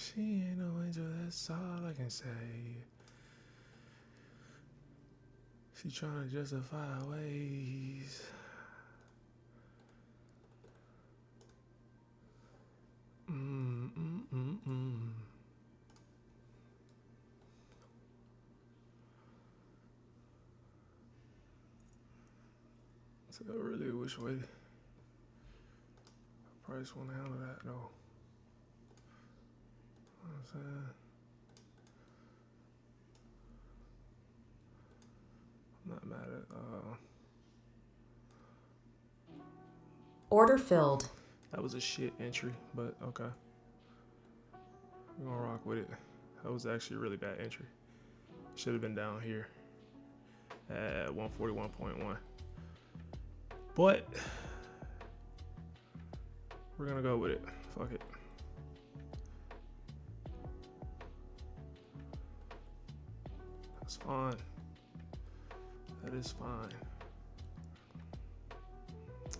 She ain't no angel, that's all I can say. She trying to justify ways. So I really wish way price want to handle that though. You know what I'm saying? I'm not mad at Order filled. that was a shit entry, but okay. We're gonna rock with it. That was actually a really bad entry. Should have been down here at 141.1. But we're gonna go with it. Fuck it. That's fine. That is fine.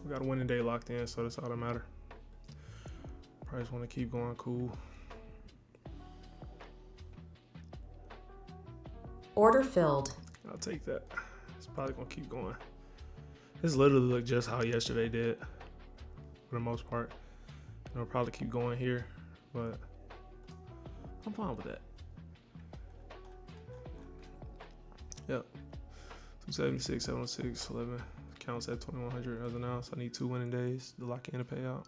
We got a winning day locked in, so that's all that matter. Price want to keep going cool. Order filled. I'll take that. It's probably gonna keep going. This literally looked just how yesterday did, for the most part. It'll probably keep going here, but I'm fine with that. Yep. 276, 706, 11 counts at 2100 as announced. I need 2 winning days to lock in the payout.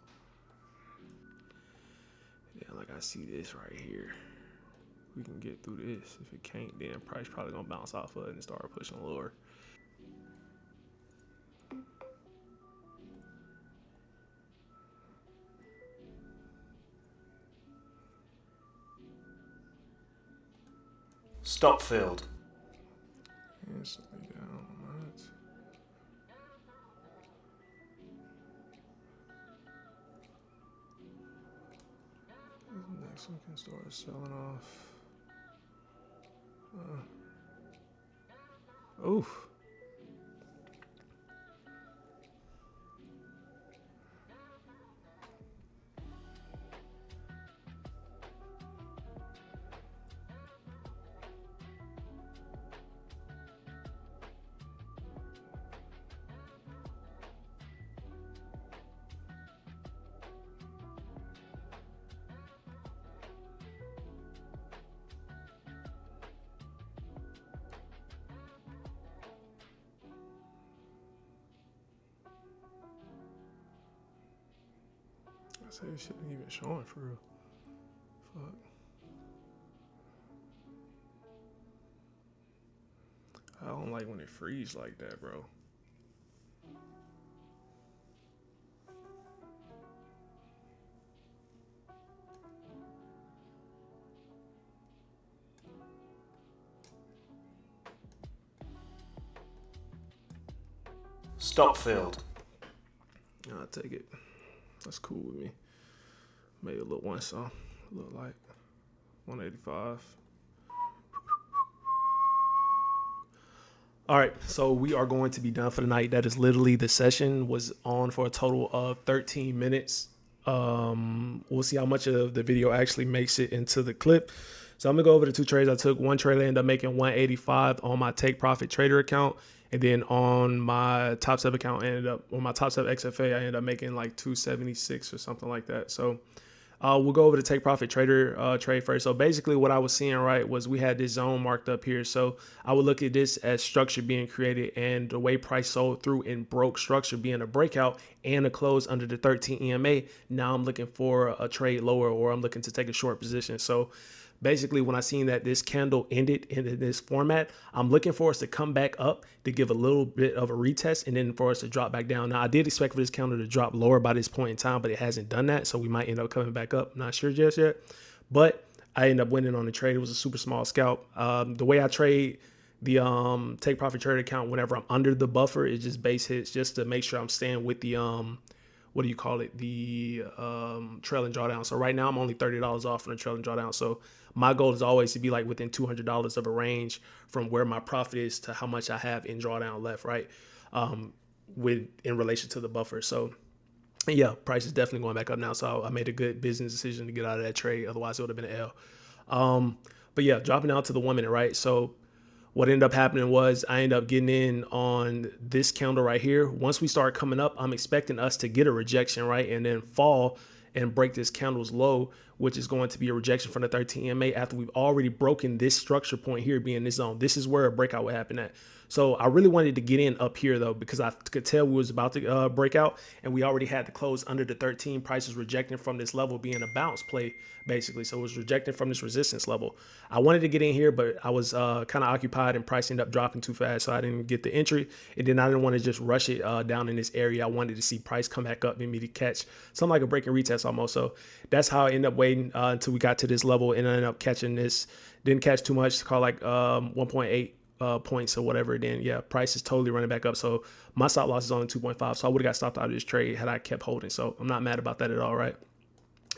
Yeah, like I see this right here. We can get through this. If it can't, then price probably gonna bounce off of it and start pushing lower. Stop filled. Instantly down. Right. Next we can start selling off. Oof. I say this shit ain't even showing for real. Fuck. I don't like when it freeze like that, bro. Stop filled. I'll take it. That's cool with me. Maybe a little one, so look like 185. All right, so we are going to be done for the night. That is literally the session was on for a total of 13 minutes. We'll see how much of the video actually makes it into the clip. So I'm gonna go over the 2 trades I took. One trade I ended up making 185 on my Take Profit Trader account, and then on my Top Step account, on my Top Step XFA, I ended up making like 276 or something like that. So we'll go over the Take Profit Trader trade first. So basically what I was seeing, right, was we had this zone marked up here. So I would look at this as structure being created and the way price sold through and broke structure being a breakout and a close under the 13 EMA. Now I'm looking for a trade lower, or I'm looking to take a short position. So basically, when I seen that this candle ended in this format, I'm looking for us to come back up to give a little bit of a retest and then for us to drop back down. Now, I did expect for this candle to drop lower by this point in time, but it hasn't done that. So we might end up coming back up. Not sure just yet. But I ended up winning on the trade. It was a super small scalp. The way I trade the Take Profit Trade account whenever I'm under the buffer is just base hits, just to make sure I'm staying with the what do you call it, the trailing drawdown. So right now I'm only $30 off from the trailing drawdown. So my goal is always to be like within $200 of a range from where my profit is to how much I have in drawdown left, right? In relation to the buffer. So Yeah, price is definitely going back up now. So I made a good business decision to get out of that trade. Otherwise, it would have been an L. But yeah, dropping down to the 1 minute, right? So what ended up happening was I ended up getting in on this candle right here. Once we start coming up, I'm expecting us to get a rejection, right? And then fall and break this candle's low, which is going to be a rejection from the 13 EMA after we've already broken this structure point here being this zone. This is where a breakout would happen at. So I really wanted to get in up here though, because I could tell we was about to break out, and we already had the close under the 13. Prices rejecting from this level being a bounce play basically. So it was rejecting from this resistance level. I wanted to get in here, but I was kind of occupied and price ended up dropping too fast. So I didn't get the entry. And then I didn't want to just rush it down in this area. I wanted to see price come back up and me to catch something like a break and retest almost. So that's how I ended up waiting until we got to this level and I ended up catching this. Didn't catch too much, call like 1.8 points or whatever. Then yeah, price is totally running back up. So my stop loss is only 2.5. So I would have got stopped out of this trade had I kept holding. So I'm not mad about that at all, right?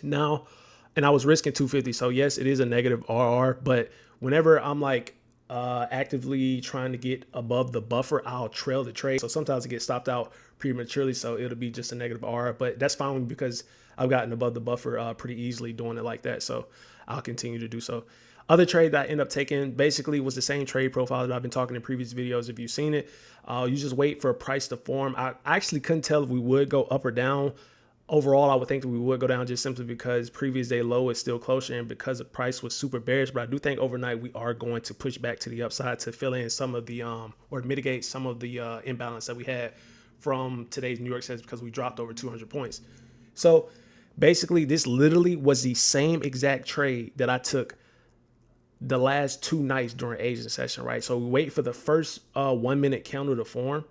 Now, and I was risking 250. So yes, it is a negative RR, but whenever I'm like actively trying to get above the buffer, I'll trail the trade. So sometimes it gets stopped out prematurely. So it'll be just a negative RR, but that's fine because I've gotten above the buffer pretty easily doing it like that. So I'll continue to do so. Other trade that I end up taking basically was the same trade profile that I've been talking in previous videos. If you've seen it, you just wait for a price to form. I actually couldn't tell if we would go up or down. Overall, I would think that we would go down just simply because previous day low is still closer and because the price was super bearish. But I do think overnight we are going to push back to the upside to fill in some of the or mitigate some of the imbalance that we had from today's New York session because we dropped over 200 points. So basically, this literally was the same exact trade that I took the last 2 nights during Asian session, right? So we wait for the first 1 minute candle to form.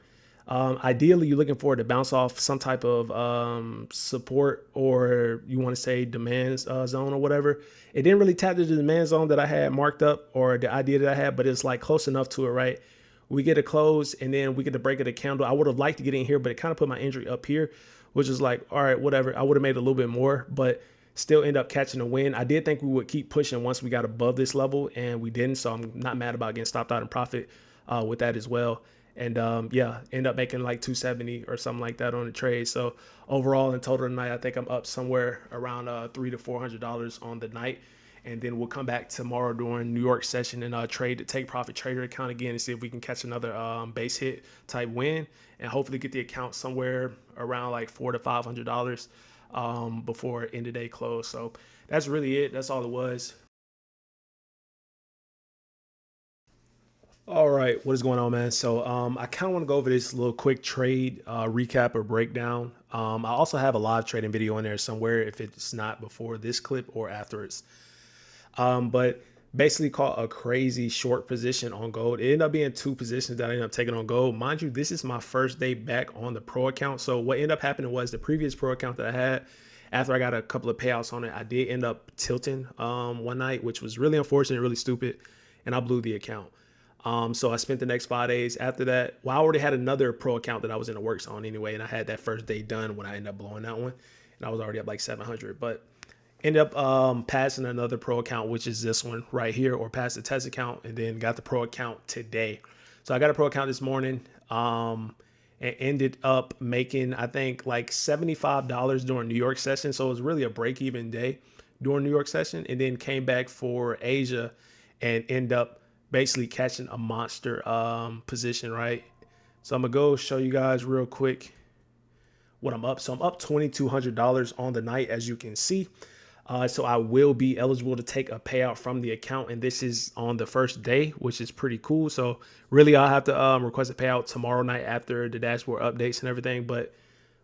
Ideally, you're looking for it to bounce off some type of support, or you want to say demand zone or whatever. It didn't really tap to the demand zone that I had marked up or the idea that I had, but it's like close enough to it, right? We get a close and then we get the break of the candle. I would have liked to get in here, but it kind of put my entry up here, which is like, all right, whatever. I would have made a little bit more, but still end up catching a win. I did think we would keep pushing once we got above this level, and we didn't. So I'm not mad about getting stopped out in profit with that as well. And yeah, end up making like 270 or something like that on the trade. So overall, in total tonight, I think I'm up somewhere around $300 to $400 on the night. And then we'll come back tomorrow during New York session and trade the take profit trader account again and see if we can catch another base hit type win and hopefully get the account somewhere around like $400 to $500 before end of day close. So that's really it. That's all it was. All right, what is going on, man? So I kind of want to go over this little quick trade recap or breakdown. I also have a live trading video in there somewhere if it's not before this clip or afterwards. But basically caught a crazy short position on gold. It ended up being 2 positions that I ended up taking on gold. Mind you, this is my first day back on the pro account. So what ended up happening was the previous pro account that I had, after I got a couple of payouts on it, I did end up tilting one night, which was really unfortunate, really stupid, and I blew the account. So I spent the next 5 days after that. Well, I already had another pro account that I was in the works on anyway, and I had that first day done when I ended up blowing that one, and I was already up like 700. But ended up passing another pro account, which is this one right here, or passed the test account, and then got the pro account today. So I got a pro account this morning, and ended up making, I think, like $75 during New York session. So it was really a break-even day during New York session, and then came back for Asia and end up basically catching a monster position, right? So I'm gonna go show you guys real quick what I'm up. So I'm up $2,200 on the night, as you can see. So I will be eligible to take a payout from the account, and this is on the first day, which is pretty cool. So really, I'll have to request a payout tomorrow night after the dashboard updates and everything, but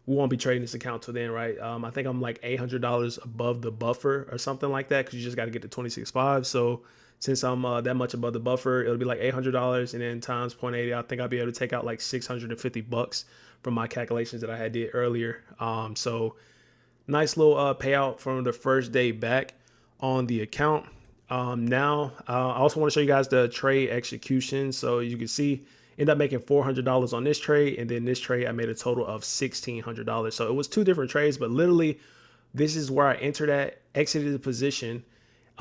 we won't be trading this account till then, right? I think I'm like $800 above the buffer or something like that, because you just got to get to 26.5. So since I'm that much above the buffer, it'll be like $800, and then times 0.80, I think I'll be able to take out like 650 bucks from my calculations that I had did earlier. So nice little payout from the first day back on the account. Now, I also want to show you guys the trade execution. So you can see, end up making $400 on this trade, and then this trade I made a total of $1,600. So it was 2 different trades, but literally this is where I entered at, exited the position,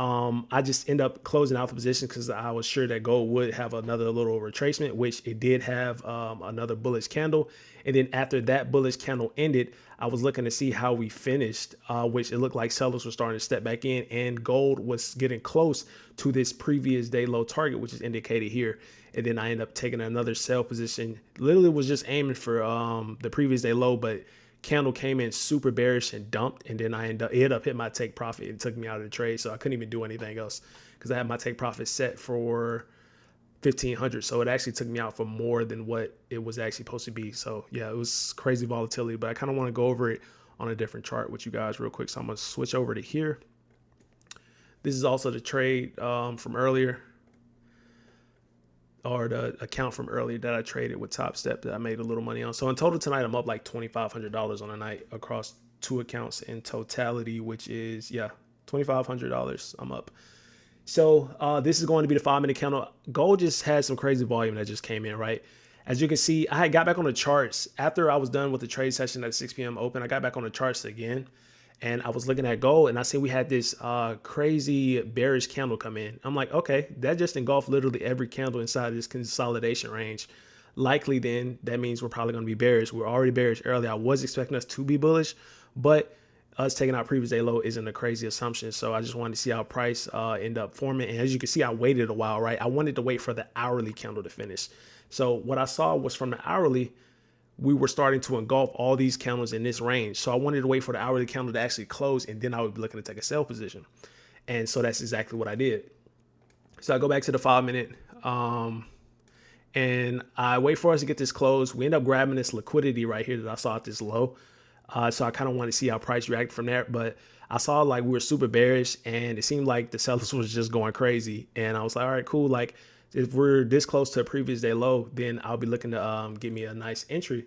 I just end up closing out the position because I was sure that gold would have another little retracement, which it did have another bullish candle. And then after that bullish candle ended, I was looking to see how we finished, which it looked like sellers were starting to step back in, and gold was getting close to this previous day low target, which is indicated here. And then I ended up taking another sell position. Literally was just aiming for the previous day low, but candle came in super bearish and dumped, and then it ended up hitting my take profit. It took me out of the trade, so I couldn't even do anything else because I had my take profit set for 1500. So it actually took me out for more than what it was actually supposed to be. So yeah, it was crazy volatility, but I kind of want to go over it on a different chart with you guys real quick. So I'm gonna switch over to here. This is also the trade from earlier, or the account from earlier that I traded with Top Step that I made a little money on. So in total tonight, I'm up like $2,500 on the night across two accounts in totality, which is, yeah, $2,500 I'm up. So this is going to be the 5-minute candle. Gold just had some crazy volume that just came in, right? As you can see, I had got back on the charts after I was done with the trade session at 6 p.m. open. I got back on the charts again, and I was looking at gold, and I see we had this crazy bearish candle come in. I'm like, okay, that just engulfed literally every candle inside this consolidation range. Likely then, that means we're probably going to be bearish. We're already bearish earlier. I was expecting us to be bullish, but us taking out previous day low isn't a crazy assumption. So I just wanted to see how price end up forming. And as you can see, I waited a while, right? I wanted to wait for the hourly candle to finish. So what I saw was from the hourly, we were starting to engulf all these candles in this range. So I wanted to wait for the hourly candle to actually close, and then I would be looking to take a sell position. And so that's exactly what I did. So I go back to the 5-minute, and I wait for us to get this closed. We end up grabbing this liquidity right here that I saw at this low. So I kind of want to see how price reacted from there. But I saw like we were super bearish, and it seemed like the sellers was just going crazy. And I was like, all right, cool. Like if we're this close to a previous day low, then I'll be looking to get me a nice entry.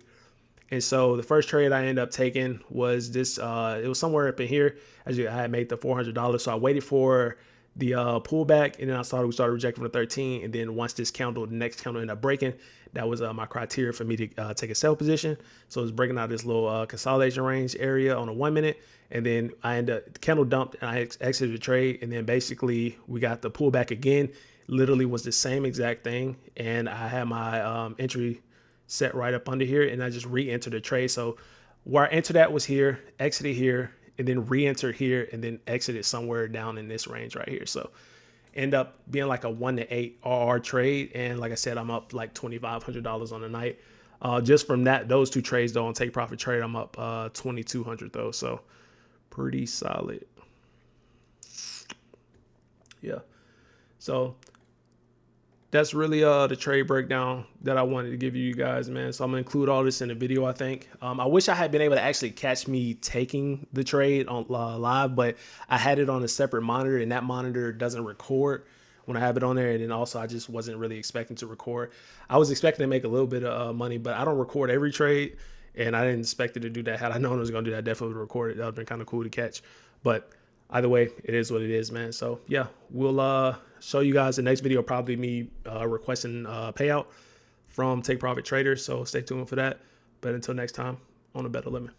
And so the first trade I ended up taking was this. It was somewhere up in here. I had made the $400. So I waited for the pullback, and then I saw we started rejecting from the 13. And then once this candle, the next candle ended up breaking, that was my criteria for me to take a sell position. So it was breaking out this little consolidation range area on a 1 minute. And then I ended up, the candle dumped, and I exited the trade. And then basically we got the pullback again. Literally was the same exact thing. And I had my entry set right up under here, and I just re-entered the trade. So where I entered that was here, exited here, and then re-entered here, and then exited somewhere down in this range right here. So end up being like a 1 to 8 RR trade. And like I said, I'm up like $2,500 on the night. Just from those two trades though, on take profit trade, I'm up 2,200 though. So pretty solid. Yeah. So that's really the trade breakdown that I wanted to give you guys, man. So I'm gonna include all this in the video, I think. I wish I had been able to actually catch me taking the trade on live, but I had it on a separate monitor, and that monitor doesn't record when I have it on there. And then also I just wasn't really expecting to record. I was expecting to make a little bit of money, but I don't record every trade, and I didn't expect it to do that. Had I known it was gonna do that, I definitely would record it. That would've been kind of cool to catch. But either way, it is what it is, man. So yeah, we'll show you guys the next video, probably me requesting payout from Take Profit Traders. So stay tuned for that. But until next time, on a better limit.